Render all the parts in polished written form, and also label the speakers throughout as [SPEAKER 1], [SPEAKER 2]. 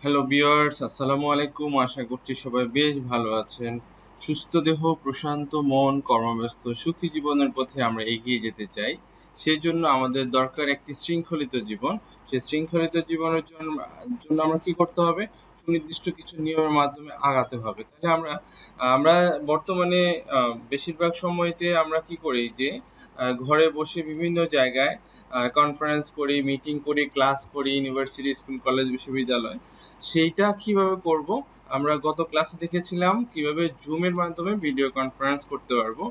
[SPEAKER 1] Hello viewers, আসসালামু আলাইকুম। আশা করছি সবাই বেশ ভালো আছেন। সুস্থ দেহ, প্রশান্ত মন, কর্মব্যস্ত সুখী জীবনের পথে আমরা এগিয়ে যেতে চাই। সেজন্য আমাদের দরকার একটি শৃঙ্খলিত জীবন। সেই শৃঙ্খলিত জীবনের জন্য আমরা কি করতে হবে? সুনির্দিষ্ট কিছু নিয়মের মাধ্যমে আগাতে হবে। তাহলে আমরা আমরা বর্তমানে বেশিরভাগ সময়তে আমরা কি করি যে ঘরে বসে বিভিন্ন জায়গায় কনফারেন্স করি, মিটিং করি, ক্লাস করি, ইউনিভার্সিটি, স্কুল, কলেজ, বিশ্ববিদ্যালয়। সেইটা কিভাবে করব? আমরা গত ক্লাসে দেখেছিলাম কিভাবে জুমের মাধ্যমে ভিডিও কনফারেন্স করতে পারবো।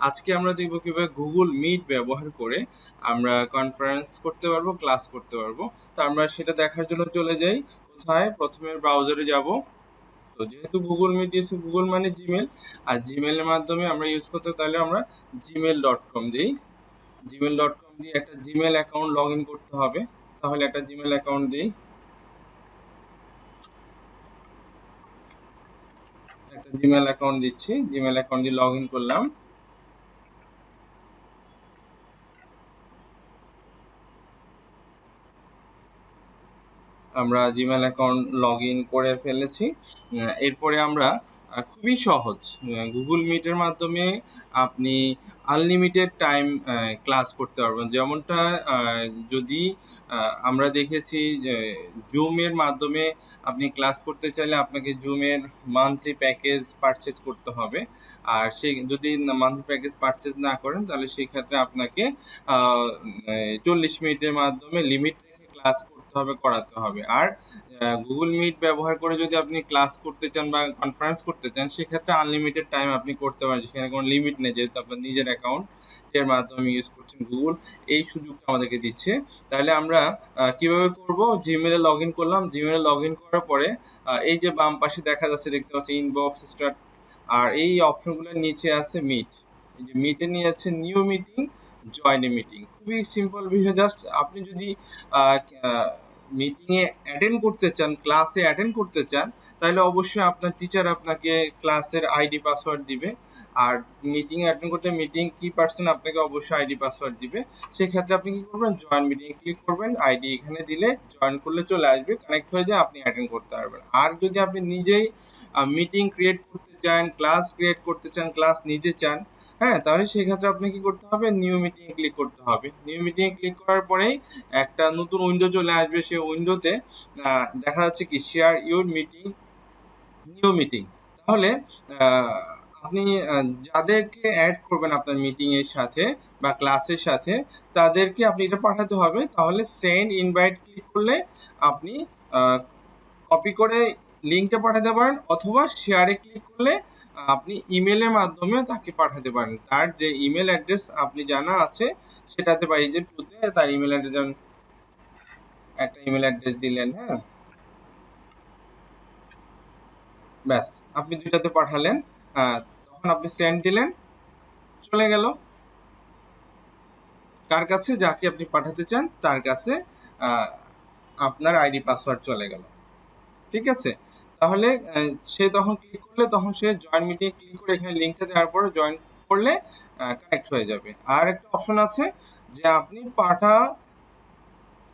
[SPEAKER 1] আজকে আমরা দেখব কিভাবে গুগল মিট ব্যবহার করে আমরা কনফারেন্স করতে পারবো, ক্লাস করতে পারবো। তো আমরা সেটা দেখার জন্য চলে যাই কোথায়? প্রথমে ব্রাউজারে যাব। তো যেহেতু গুগল মিট দিয়েছে, গুগল মানে জিমেল, আর জিমেলের মাধ্যমে আমরা ইউজ করতে, তাহলে আমরা gmail.com দিই। gmail.com দিয়ে একটা জিমেল অ্যাকাউন্ট লগ ইন করতে হবে। তাহলে একটা জিমেল অ্যাকাউন্ট দিই, একটা জিমেল অ্যাকাউন্ট দিচ্ছি, জিমেল অ্যাকাউন্ট দিয়ে লগ ইন করলাম। আমরা জিমেল অ্যাকাউন্ট লগ ইন করে ফেলেছি। এরপরে আমরা খুবই সহজ, গুগল মিটের মাধ্যমে আপনি আনলিমিটেড টাইম ক্লাস করতে পারবেন। যেমনটা যদি আমরা দেখেছি যে জুমের মাধ্যমে আপনি ক্লাস করতে চাইলে আপনাকে জুমের মান্থলি প্যাকেজ পারচেজ করতে হবে। আর সে যদি মান্থলি প্যাকেজ পারচেজ না করেন, তাহলে সেই ক্ষেত্রে আপনাকে 40 মিনিটের মাধ্যমে লিমিট রেখে ক্লাস করতে হবে, করাতে হবে। আর গুগল মিট ব্যবহার করে যদি আপনি ক্লাস করতে চান বা কনফারেন্স করতে চান, সেক্ষেত্রে আনলিমিটেড টাইম আপনি করতে পারেন, সেখানে কোনো লিমিট নেই, যেহেতু আপনার নিজের অ্যাকাউন্ট এর মাধ্যমে ইউজ করছেন। গুগল এই সুযোগটা আমাদেরকে দিচ্ছে। তাহলে আমরা কিভাবে করব? জিমেলে লগ ইন করলাম। জিমেলে লগ ইন করার পরে এই যে বাম পাশে দেখা যাচ্ছে, দেখতে পাচ্ছি ইনবক্স, স্টার্ট, আর এই অপশনগুলোর নিচে আছে মিট। এই যে মিটে নিয়ে যাচ্ছে নিউ মিটিং, জয়েন এ মিটিং। খুবই সিম্পল বিষয়। জাস্ট আপনি যদি মিটিংয়ে অ্যাটেন্ড করতে চান, ক্লাসে অ্যাটেন্ড করতে চান, তাহলে অবশ্যই আপনার টিচার আপনাকে ক্লাসের আইডি পাসওয়ার্ড দিবে। আর মিটিংয়ে অ্যাটেন্ড করতে মিটিং কি পারসন আপনাকে অবশ্যই আইডি পাসওয়ার্ড দিবে। সেক্ষেত্রে আপনি কি করবেন? জয়েন মিটিংয়ে ক্লিক করবেন, আইডি এখানে দিলে জয়েন করলে চলে আসবে, কানেক্ট হয়ে যায়, আপনি অ্যাটেন্ড করতে পারবেন। আর যদি আপনি নিজেই মিটিং ক্রিয়েট করতে চান, ক্লাস ক্রিয়েট করতে চান, ক্লাস নিতে চান, হ্যাঁ, তাহলে সেক্ষেত্রে আপনি কি করতে হবে? নিউ মিটিং এ ক্লিক করতে হবে। নিউ মিটিং এ ক্লিক করার পরেই একটা নতুন উইন্ডো চলে আসবে। সেই উইন্ডোতে দেখা যাচ্ছে কি share your meeting, new meeting. তাহলে আহ, আপনি যাদেরকে অ্যাড করবেন আপনার মিটিং এর সাথে বা ক্লাসের সাথে, তাদেরকে আপনি এটা পাঠাতে হবে। তাহলে সেন্ড ইনভাইট ক্লিক করলে আপনি কপি করে লিঙ্কটা পাঠাতে পারেন, অথবা শেয়ারে ক্লিক করলে আপনি ইমেলের মাধ্যমে তাকে পাঠাতে পারেন। তার যে ইমেল অ্যাড্রেস আপনি জানা আছে, সেটাতে পাই যে টুতে তার ইমেল অ্যাড্রেস, একটা ইমেল অ্যাড্রেস দিলেন, হ্যাঁ, ব্যাস, আপনি দুইটাতে পাঠালেন। তখন আপনি সেন্ড দিলেন, চলে গেল কার কাছে? যাকে আপনি পাঠাতে চান তার কাছে আহ, আপনার আইডি পাসওয়ার্ড চলে গেল। ঠিক আছে? তাহলে সে তখন ক্লিক করলে, তখন সে জয়েন মিটিং ক্লিক করে এখানে লিঙ্কটা দেওয়ার পরে জয়েন করলে কানেক্ট হয়ে যাবে। আর একটা অপশন আছে যে আপনি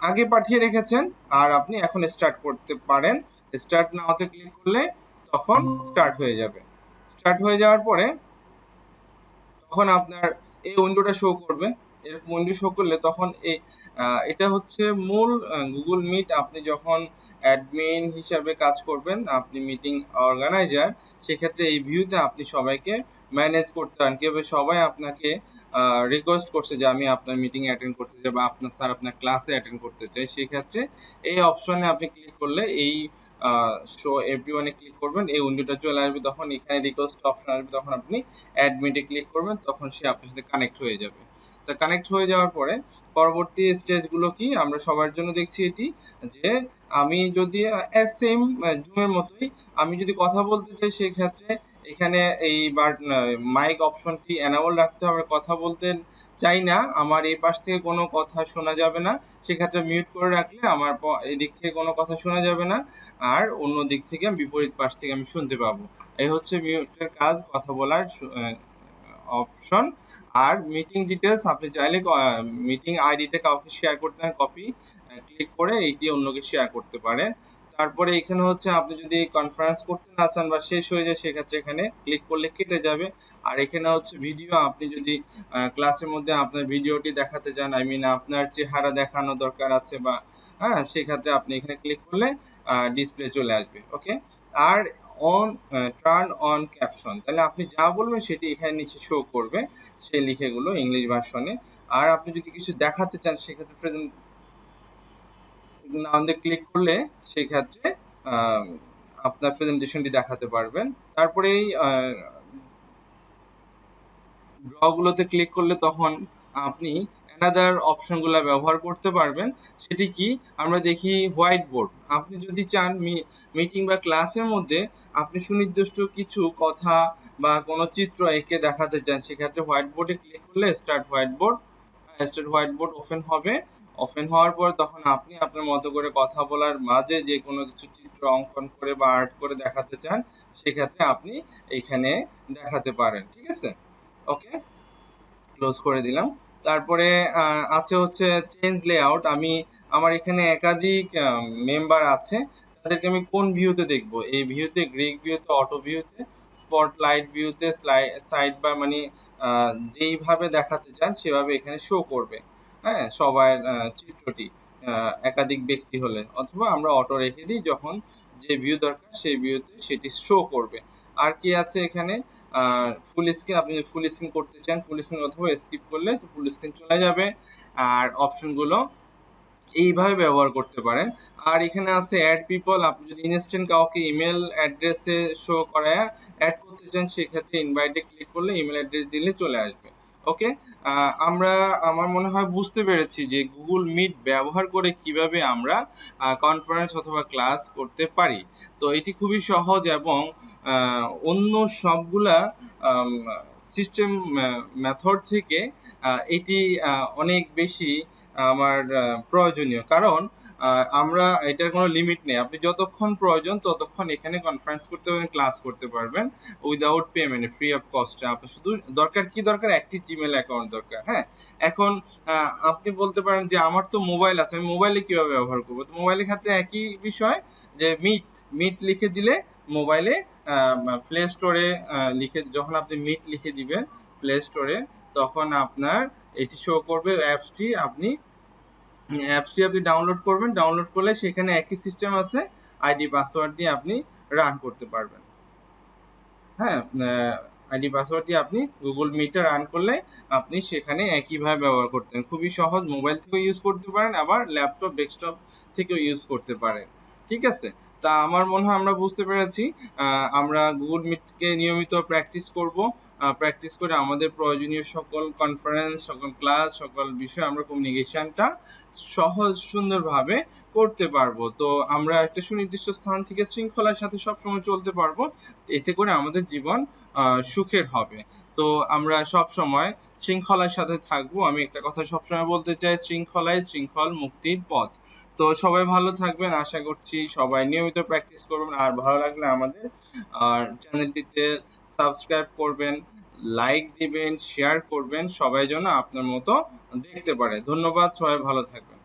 [SPEAKER 1] আগে পাঠিয়ে রেখেছেন আর আপনি এখন স্টার্ট করতে পারেন। স্টার্ট নাওতে ক্লিক করলে তখন স্টার্ট হয়ে যাবে। স্টার্ট হয়ে যাওয়ার পরে তখন আপনার এই উইন্ডোটা শো করবে। এরকম উইন্ডো শো করলে তখন এটা হচ্ছে মূল গুগল মিট। আপনি যখন অ্যাডমিন হিসাবে কাজ করবেন, আপনি মিটিং অর্গানাইজার, সেক্ষেত্রে এই ভিউতে আপনি সবাইকে ম্যানেজ করতে পারেন। কিভাবে সবাই আপনাকে রিকোয়েস্ট করছে যে আমি আপনার মিটিং অ্যাটেন্ড করতে চাই বা আপনার স্যার আপনার ক্লাসে অ্যাটেন্ড করতে চাই, সেক্ষেত্রে এই অপশনে আপনি ক্লিক করলে এই শো এভরিওয়ানে ক্লিক করবেন, এই উইন্ডোটা চলে আসবে। তখন এখানে রিকোয়েস্ট অপশন আসবে, তখন আপনি অ্যাডমিটে ক্লিক করবেন, তখন সে আপনার সাথে কানেক্ট হয়ে যাবে। তা কানেক্ট হয়ে যাওয়ার পরে পরবর্তী স্টেজগুলো কি আমরা সবার জন্য দেখছি এটি, যে আমি যদি সেম জুমের মতোই আমি যদি কথা বলতে চাই, সেক্ষেত্রে এখানে এই মাইক অপশনটি এনাবল রাখতে হবে। কথা বলতে চাই না, আমার এই পাশ থেকে কোনো কথা শোনা যাবে না, সেক্ষেত্রে মিউট করে রাখলে আমার এদিক থেকে কোনো কথা শোনা যাবে না, আর অন্য দিক থেকে বিপরীত পাশ থেকে আমি শুনতে পাবো। এই হচ্ছে মিউটের কাজ, কথা বলার অপশন। আর মিটিং ডিটেলস আপনি চাইলে মিটিং আইডিটা কাউকে শেয়ার করতে হয়, কপি ক্লিক করে এইটি অন্যকে শেয়ার করতে পারেন। তারপরে এখানে হচ্ছে আপনি যদি কনফারেন্স করতে না চান বা শেষ হয়ে যায় সেক্ষেত্রে এখানে ক্লিক করলে কেটে যাবে। আর এখানে হচ্ছে ভিডিও, আপনি যদি ক্লাসের মধ্যে আপনার ভিডিওটি দেখাতে চান, আই মিন আপনার চেহারা দেখানো দরকার আছে বা হ্যাঁ, সেক্ষেত্রে আপনি এখানে ক্লিক করলে ডিসপ্লে চলে আসবে। ওকে, আর টার্ন অন ক্যাপশন, তাহলে আপনি যা বলবেন সেটি এখানে নিচে শো করবে, সেই লিখেগুলো ইংলিশ ভার্সনে। আর আপনি যদি কিছু দেখাতে চান সেক্ষেত্রে প্রেজেন্ট নাম দিয়ে ক্লিক করলে সেক্ষেত্রে আপনার প্রেজেন্টেশনটি দেখাতে পারবেন। তারপরে এই ড্রগুলোতে ক্লিক করলে তখন আপনি অ্যানাদার অপশনগুলো ব্যবহার করতে পারবেন। সেটি কি, আমরা দেখি হোয়াইট বোর্ড। আপনি যদি চান মিটিং বা ক্লাসের মধ্যে আপনি সুনির্দিষ্ট কিছু কথা বা কোনো চিত্র এঁকে দেখাতে চান, সেক্ষেত্রে হোয়াইট বোর্ডে ক্লিক করলে স্টার্ট হোয়াইট বোর্ড ওপেন হবে। ওপেন হওয়ার পর তখন আপনি আপনার মতো করে কথা বলার মাঝে যে কোনো কিছু চিত্র অঙ্কন করে বা আর্ট করে দেখাতে চান, সেক্ষেত্রে আপনি এইখানে দেখাতে পারেন। ঠিক আছে, ওকে, ক্লোজ করে দিলাম। তারপরে আছে হচ্ছে চেঞ্জ লেআউট। আমার এখানে একাধিক মেম্বার আছে, তাদেরকে আমি কোন ভিউতে দেখব? এই ভিউতে, গ্রিক ভিউতে, অটো ভিউতে, স্পটলাইট ভিউতে, সাইড বা মানে যেইভাবে দেখাতে চান সেভাবে এখানে শো করবে। হ্যাঁ, সবার চিত্রটি একাধিক ব্যক্তি হলে, অথবা আমরা অটো রেখে দিই, যখন যে ভিউ দরকার সেই ভিউতে সেটি শো করবে। আর কি আছে এখানে? ফুল স্ক্রিন, আপনি ফুল স্ক্রিন করতে চান ফুল স্ক্রিন, অথবা স্কিপ করলে ফুল স্ক্রিন চলে যাবে। আর অপশনগুলো এইভাবে ব্যবহার করতে পারেন। আর এখানে আছে অ্যাড পিপল, আপনি যদি ইনস্ট্যান্ট কাউকে ইমেল অ্যাড্রেসে শো করায় অ্যাড করতে চান সেক্ষেত্রে ইনভাইটে ক্লিক করলে ইমেল অ্যাড্রেস দিলে চলে আসবে। ওকে, আমার মনে হয় বুঝতে পেরেছি যে গুগল মিট ব্যবহার করে কিভাবে আমরা কনফারেন্স অথবা ক্লাস করতে পারি। তো এটি খুবই সহজ এবং অন্য সবগুলা সিস্টেম মেথড থেকে এটি অনেক বেশি আমার প্রয়োজনীয়, কারণ আমরা এটার কোনো লিমিট নেই। আপনি যতক্ষণ প্রয়োজন ততক্ষণ এখানে কনফারেন্স করতে পারবেন, ক্লাস করতে পারবেন উইদাউট পেমেন্ট, ফ্রি অফ কস্টে। আপনার শুধু দরকার একটি জিমেল অ্যাকাউন্ট দরকার। হ্যাঁ, এখন আপনি বলতে পারেন যে আমার তো মোবাইল আছে, আমি মোবাইলে কিভাবে ব্যবহার করবো? তো মোবাইলের ক্ষেত্রে একই বিষয়, যে মিট লিখে দিলে মোবাইলে প্লে স্টোরে যখন আপনি মিট লিখে দিবেন প্লে স্টোরে, তখন আপনার এটি শো করবে অ্যাপসটি। আপনি ডাউনলোড করবেন, ডাউনলোড করলে সেখানে একই সিস্টেম আছে, আইডি পাসওয়ার্ড দিয়ে আপনি রান করতে পারবেন। হ্যাঁ, আইডি পাসওয়ার্ড দিয়ে আপনি গুগল মিটে রান করলে আপনি সেখানে একইভাবে ব্যবহার করতেন। খুবই সহজ, মোবাইল থেকেও ইউজ করতে পারেন, আবার ল্যাপটপ, ডেস্কটপ থেকেও ইউজ করতে পারেন। ঠিক আছে, তা আমার মনে হয় আমরা বুঝতে পেরেছি। আমরা গুগল মিটকে নিয়মিত প্র্যাকটিস করব, প্র্যাকটিস করে আমাদের প্রয়োজনীয় সকল কনফারেন্স, সকল ক্লাস, সকল বিষয়ে আমরা কমিউনিকেশনটা সহজ সুন্দরভাবে করতে পারবো। তো আমরা একটা সুনির্দিষ্ট স্থান থেকে শৃঙ্খলার সাথে সবসময় চলতে পারবো, এতে করে আমাদের জীবন সুখের হবে। তো আমরা সব সময় শৃঙ্খলার সাথে থাকবো। আমি একটা কথা সবসময় বলতে চাই, শৃঙ্খলাই শৃঙ্খল মুক্তির পথ। তো সবাই ভালো থাকবেন, আশা করছি সবাই নিয়মিত প্র্যাকটিস করবেন। আর ভালো লাগলে আমাদের চ্যানেলটিতে সাবস্ক্রাইব করবেন, লাইক দিবেন, শেয়ার করবেন, সবাই যেন আপনার মতো দেখতে পারে। ধন্যবাদ, সবাই ভালো থাকবেন।